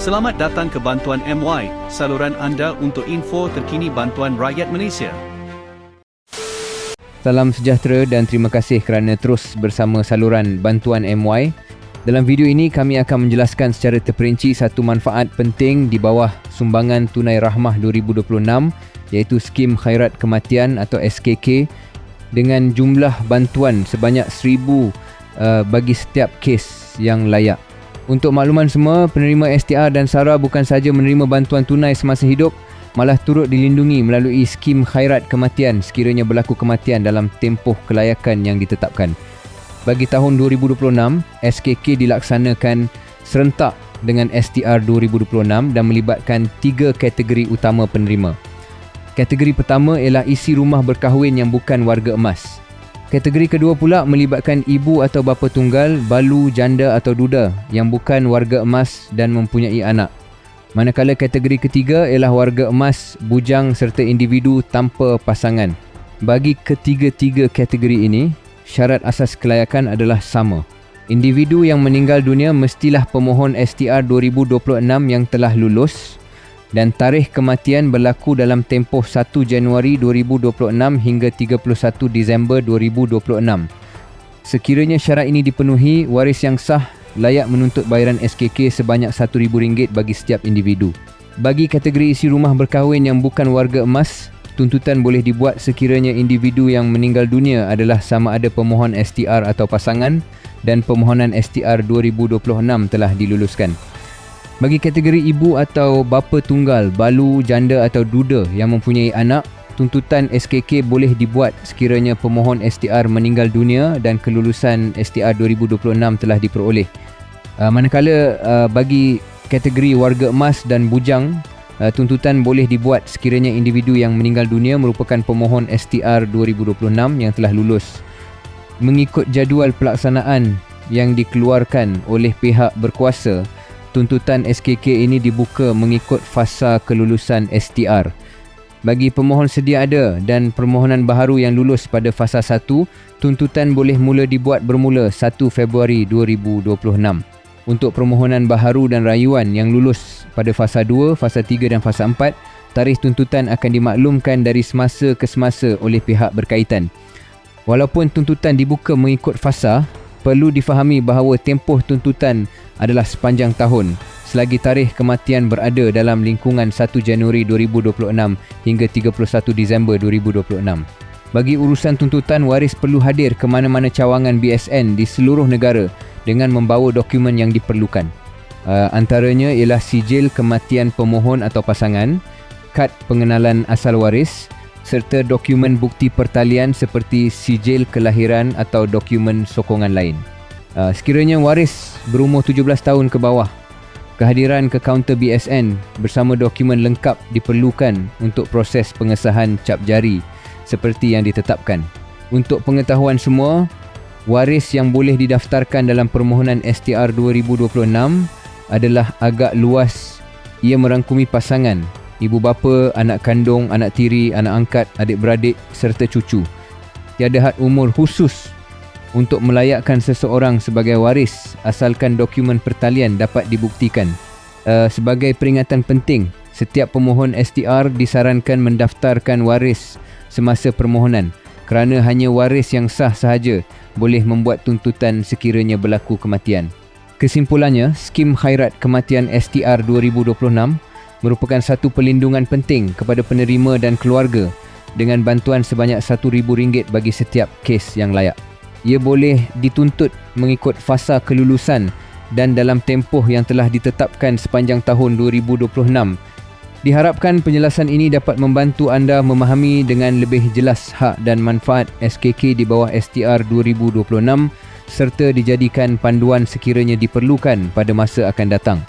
Selamat datang ke Bantuan MY, saluran anda untuk info terkini bantuan rakyat Malaysia. Salam sejahtera dan terima kasih kerana terus bersama saluran Bantuan MY. Dalam video ini kami akan menjelaskan secara terperinci satu manfaat penting di bawah Sumbangan Tunai Rahmah 2026 iaitu Skim Khairat Kematian atau SKK dengan jumlah bantuan sebanyak 1,000 bagi setiap kes yang layak. Untuk makluman semua, penerima STR dan SARA bukan sahaja menerima bantuan tunai semasa hidup, malah turut dilindungi melalui Skim Khairat Kematian sekiranya berlaku kematian dalam tempoh kelayakan yang ditetapkan. Bagi tahun 2026, SKK dilaksanakan serentak dengan STR 2026 dan melibatkan 3 kategori utama penerima. Kategori pertama ialah isi rumah berkahwin yang bukan warga emas. Kategori kedua pula melibatkan ibu atau bapa tunggal, balu, janda atau duda yang bukan warga emas dan mempunyai anak. Manakala kategori ketiga ialah warga emas, bujang serta individu tanpa pasangan. Bagi ketiga-tiga kategori ini, syarat asas kelayakan adalah sama. Individu yang meninggal dunia mestilah pemohon STR 2026 yang telah lulus dan tarikh kematian berlaku dalam tempoh 1 Januari 2026 hingga 31 Disember 2026. Sekiranya syarat ini dipenuhi, waris yang sah layak menuntut bayaran SKK sebanyak RM1,000 bagi setiap individu. Bagi kategori isi rumah berkahwin yang bukan warga emas, tuntutan boleh dibuat sekiranya individu yang meninggal dunia adalah sama ada pemohon STR atau pasangan dan permohonan STR 2026 telah diluluskan. Bagi kategori ibu atau bapa tunggal, balu, janda atau duda yang mempunyai anak, tuntutan SKK boleh dibuat sekiranya pemohon STR meninggal dunia dan kelulusan STR 2026 telah diperoleh. Manakala bagi kategori warga emas dan bujang, tuntutan boleh dibuat sekiranya individu yang meninggal dunia merupakan pemohon STR 2026 yang telah lulus. Mengikut jadual pelaksanaan yang dikeluarkan oleh pihak berkuasa, tuntutan SKK ini dibuka mengikut fasa kelulusan STR. Bagi pemohon sedia ada dan permohonan baharu yang lulus pada fasa 1, tuntutan boleh mula dibuat bermula 1 Februari 2026. Untuk permohonan baharu dan rayuan yang lulus pada fasa 2, fasa 3 dan fasa 4, tarikh tuntutan akan dimaklumkan dari semasa ke semasa oleh pihak berkaitan. Walaupun tuntutan dibuka mengikut fasa, perlu difahami bahawa tempoh tuntutan adalah sepanjang tahun selagi tarikh kematian berada dalam lingkungan 1 Januari 2026 hingga 31 Disember 2026. Bagi urusan tuntutan, waris perlu hadir ke mana-mana cawangan BSN di seluruh negara dengan membawa dokumen yang diperlukan. Antaranya ialah sijil kematian pemohon atau pasangan, kad pengenalan asal waris serta dokumen bukti pertalian seperti sijil kelahiran atau dokumen sokongan lain. Sekiranya waris berumur 17 tahun ke bawah, kehadiran ke kaunter BSN bersama dokumen lengkap diperlukan untuk proses pengesahan cap jari seperti yang ditetapkan. Untuk pengetahuan semua, waris yang boleh didaftarkan dalam permohonan STR 2026 adalah agak luas. Ia merangkumi pasangan, ibu bapa, anak kandung, anak tiri, anak angkat, adik-beradik serta cucu. Tiada had umur khusus untuk melayakkan seseorang sebagai waris asalkan dokumen pertalian dapat dibuktikan. Sebagai peringatan penting, setiap pemohon STR disarankan mendaftarkan waris semasa permohonan kerana hanya waris yang sah sahaja boleh membuat tuntutan sekiranya berlaku kematian. Kesimpulannya, Skim Khairat Kematian STR 2026 merupakan satu perlindungan penting kepada penerima dan keluarga dengan bantuan sebanyak RM1,000 bagi setiap kes yang layak. Ia boleh dituntut mengikut fasa kelulusan dan dalam tempoh yang telah ditetapkan sepanjang tahun 2026. Diharapkan penjelasan ini dapat membantu anda memahami dengan lebih jelas hak dan manfaat SKK di bawah STR 2026 serta dijadikan panduan sekiranya diperlukan pada masa akan datang.